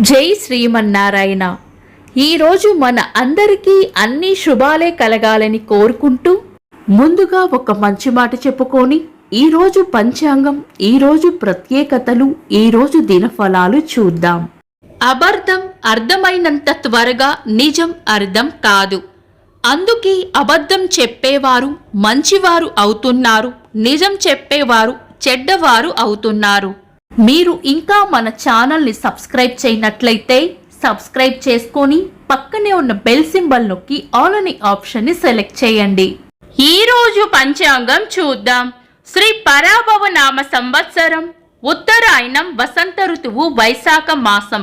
జై శ్రీమన్నారాయణ. ఈరోజు మన అందరికీ అన్ని శుభాలే కలగాలని కోరుకుంటూ ముందుగా ఒక మంచి మాట చెప్పుకొని ఈరోజు పంచాంగం, ఈరోజు ప్రత్యేకతలు, ఈరోజు దినఫలాలు చూద్దాం. అబద్ధం అర్థమైనంత త్వరగా నిజం అర్థం కాదు. అందుకే అబద్ధం చెప్పేవారు మంచివారు అవుతున్నారు, నిజం చెప్పేవారు చెడ్డవారు అవుతున్నారు. మీరు ఇంకా మన ఛానల్ని సబ్స్క్రైబ్ చేయనట్లయితే సబ్స్క్రైబ్ చేసుకొని పక్కనే ఉన్న బెల్ సింబల్ నొక్కి ఆల్ అనే ఆప్షన్ని సెలెక్ట్ చేయండి. ఈరోజు పంచాంగం చూద్దాం. శ్రీ పరాభవ నామ సంవత్సరం, ఉత్తరాయణం, వసంత ఋతువు, వైశాఖ మాసం,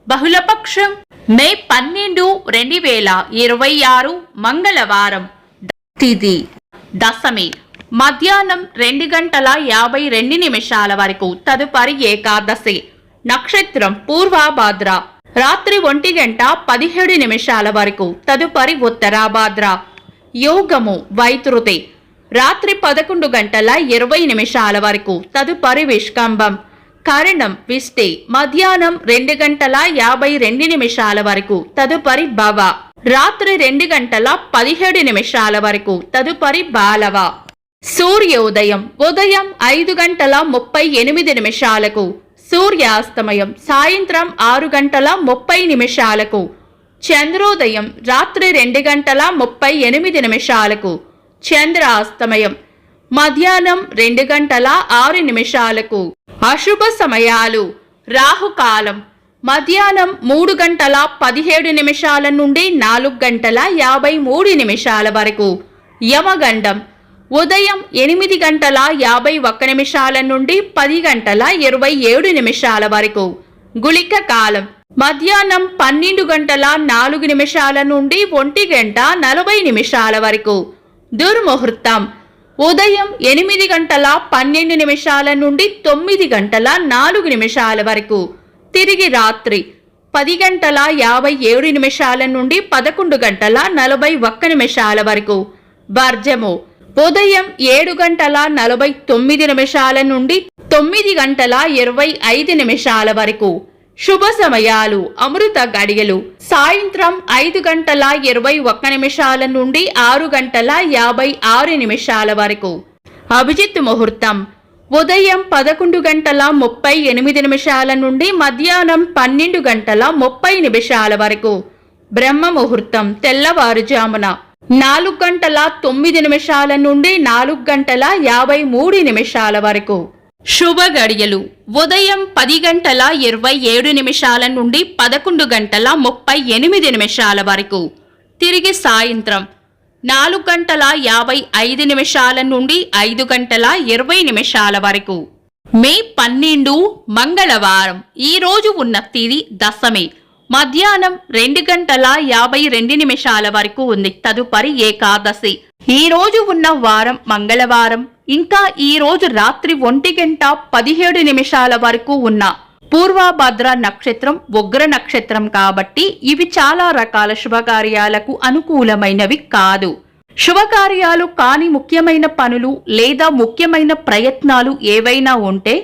బహుళపక్షం, మే 12, 2026, మంగళవారం. తిథి దశమి, మధ్యాహ్నం 2:52 వరకు. తదుపరి ఏకాదశి. నక్షత్రం పూర్వభాద్ర. రాత్రి 1:17 వరకు. తదుపరి ఉత్తరాభాద్ర. యోగము వైతృతి. రాత్రి 11:20 వరకు. తదుపరి విష్కంభం. కరణం విష్టి. మధ్యాహ్నం 2:52 వరకు. తదుపరి భవ. రాత్రి 2:17 వరకు. తదుపరి బాలవ. సూర్యోదయం ఉదయం 5:38. సూర్యాస్తమయం సాయంత్రం 6:30. చంద్రోదయం రాత్రి 2:38. చంద్రాస్తమయం మధ్యాహ్నం 2:06. అశుభ సమయాలు. రాహుకాలం మధ్యాహ్నం 3:17 నుండి 4:53 వరకు. యమగండం ఉదయం 8:51 నుండి 10:27 వరకు. గుళిక కాలం మధ్యాహ్నం 12:04 నుండి 1:40 వరకు. దుర్ముహూర్తం ఉదయం 8:12 నుండి 9:04 వరకు. తిరిగి రాత్రి 10:57 నుండి 11:41 వరకు. వర్జము ఉదయం 7:49 నుండి 9:25 వరకు. శుభ సమయాలు. అమృత గడియలు సాయంత్రం 5:21 నుండి 6:56 వరకు. అభిజిత్ ముహూర్తం ఉదయం 11:38 నుండి మధ్యాహ్నం 12:30 వరకు. బ్రహ్మ ముహూర్తం తెల్లవారుజామున 4:09 నుండి 4:53 వరకు. శుభ గడియలు ఉదయం 10:27 నుండి 11:38 వరకు. తిరిగి సాయంత్రం 4:55 నుండి 5:20 వరకు. మే 12 మంగళవారం. ఈ రోజు ఉన్న తిథి దశమి. మధ్యాహ్నం 2:52 వరకు ఉంది. తదుపరి ఏకాదశి. ఈ రోజు ఉన్న వారం మంగళవారం. ఇంకా ఈ రోజు రాత్రి 1:17 వరకు ఉన్న పూర్వభద్ర నక్షత్రం ఉగ్ర నక్షత్రం కాబట్టి ఇవి చాలా రకాల శుభకార్యాలకు అనుకూలమైనవి కాదు. శుభకార్యాలు కాని ముఖ్యమైన పనులు లేదా ముఖ్యమైన ప్రయత్నాలు ఏవైనా ఉంటే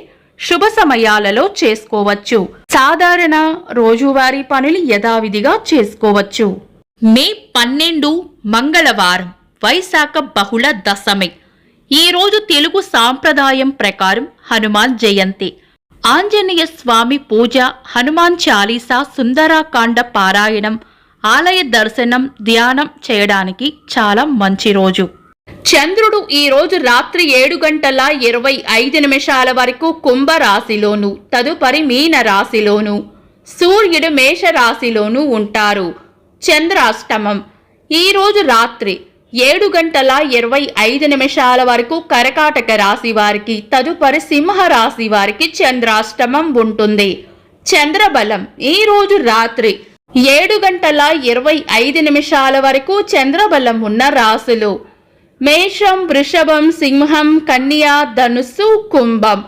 శుభ సమయాలలో చేసుకోవచ్చు. సాధారణ రోజువారీ పనులు యథావిధిగా చేసుకోవచ్చు. మే 12 మంగళవారం, వైశాఖ బహుళ దశమి. ఈ రోజు తెలుగు సాంప్రదాయం ప్రకారం హనుమాన్ జయంతి. ఆంజనేయ స్వామి పూజ, హనుమాన్ చాలీసా, సుందరాకాండ పారాయణం, ఆలయ దర్శనం, ధ్యానం చేయడానికి చాలా మంచి రోజు. చంద్రుడు ఈ రోజు రాత్రి 7:25 వరకు కుంభ రాశిలోను, తదుపరి మీన రాశిలోను, సూర్యుడు మేష రాశిలోను ఉంటారు. చంద్రాష్టమం ఈ రోజు రాత్రి 7:25 వరకు కర్కాటక రాశి వారికి, తదుపరి సింహ రాశి వారికి చంద్రాష్టమం ఉంటుంది. చంద్రబలం ఈ రోజు రాత్రి 7:25 వరకు చంద్రబలం ఉన్న రాశులు మేషం, వృషభం, సింహం, కన్యా, ధనుస్సు, కుంభం.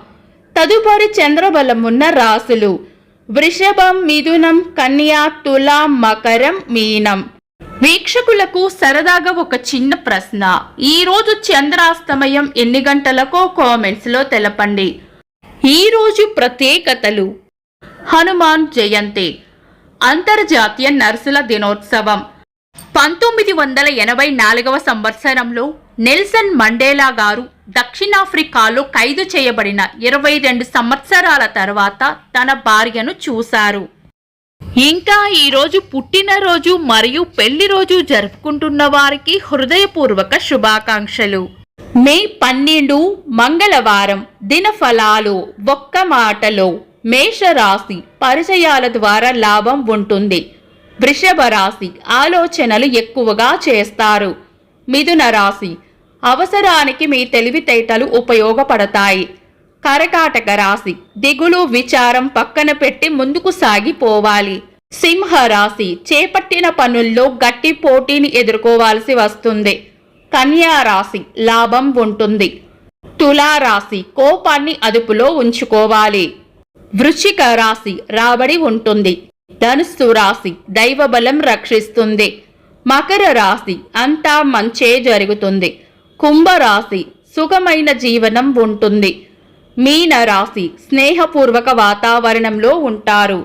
తదుపరి చంద్రబలం ఉన్న రాశులు వృషభం, మిథునం, కన్యా, తులాం, మకరం, మీనం. వీక్షకులకు సరదాగా ఒక చిన్న ప్రశ్న. ఈ రోజు చంద్రాస్తమయం ఎన్ని గంటలకో కామెంట్స్ లో తెలపండి. ఈ రోజు ప్రత్యేకతలు. హనుమాన్ జయంతి. అంతర్జాతీయ నర్సుల దినోత్సవం 1984వ సంవత్సరంలో నెల్సన్ మండేలా గారు దక్షిణాఫ్రికాలో ఖైదు చేయబడిన 22 సంవత్సరాల తర్వాత తన భార్యను చూశారు. ఇంకా ఈరోజు పుట్టినరోజు మరియు పెళ్లి రోజు జరుపుకుంటున్న వారికి హృదయపూర్వక శుభాకాంక్షలు. మే 12 మంగళవారం. దినఫలాలు. ఒక్క మాటలో మేషరాశి పరిచయాల ద్వారా లాభం ఉంటుంది. వృషభ రాశి ఆలోచనలు ఎక్కువగా చేస్తారు. మిథున రాశి అవసరానికి మీ తెలివితేటలు ఉపయోగపడతాయి. కర్కాటక రాశి దిగులు విచారం పక్కన పెట్టి ముందుకు సాగిపోవాలి. సింహ రాశి చేపట్టిన పనుల్లో గట్టి పోటీని ఎదుర్కోవాల్సి వస్తుంది. కన్యా రాశి లాభం ఉంటుంది. తులా రాశి కోపాన్ని అదుపులో ఉంచుకోవాలి. వృశ్చిక రాశి రాబడి ఉంటుంది. ధనుస్సు రాశి దైవబలం రక్షిస్తుంది. మకర రాశి అంతా మంచే జరుగుతుంది. కుంభరాశి సుఖమైన జీవనం ఉంటుంది. మీన రాశి స్నేహపూర్వక వాతావరణంలో ఉంటారు.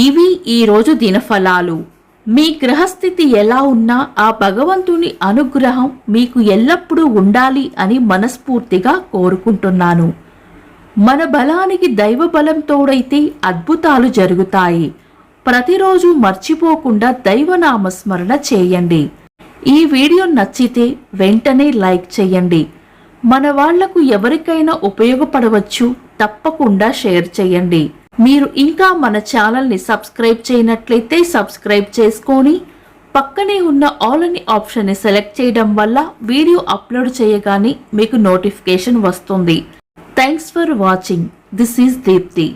ఇవి ఈరోజు దినఫలాలు. మీ గ్రహస్థితి ఎలా ఉన్నా ఆ భగవంతుని అనుగ్రహం మీకు ఎల్లప్పుడూ ఉండాలి అని మనస్ఫూర్తిగా కోరుకుంటున్నాను. మన బలానికి దైవ బలం తోడైతే అద్భుతాలు జరుగుతాయి. ప్రతిరోజు మర్చిపోకుండా దైవనామస్మరణ చేయండి. ఈ వీడియో నచ్చితే వెంటనే లైక్ చేయండి. మన వాళ్లకు ఎవరికైనా ఉపయోగపడవచ్చు. తప్పకుండా షేర్ చేయండి. మీరు ఇంకా మన ఛానల్ని సబ్స్క్రైబ్ చేయనట్లయితే సబ్స్క్రైబ్ చేసుకొని పక్కనే ఉన్న ఆల్ అని ఆప్షన్ని సెలెక్ట్ చేయడం వల్ల వీడియో అప్లోడ్ చేయగానే మీకు నోటిఫికేషన్ వస్తుంది. Thanks for watching. This is Deepti.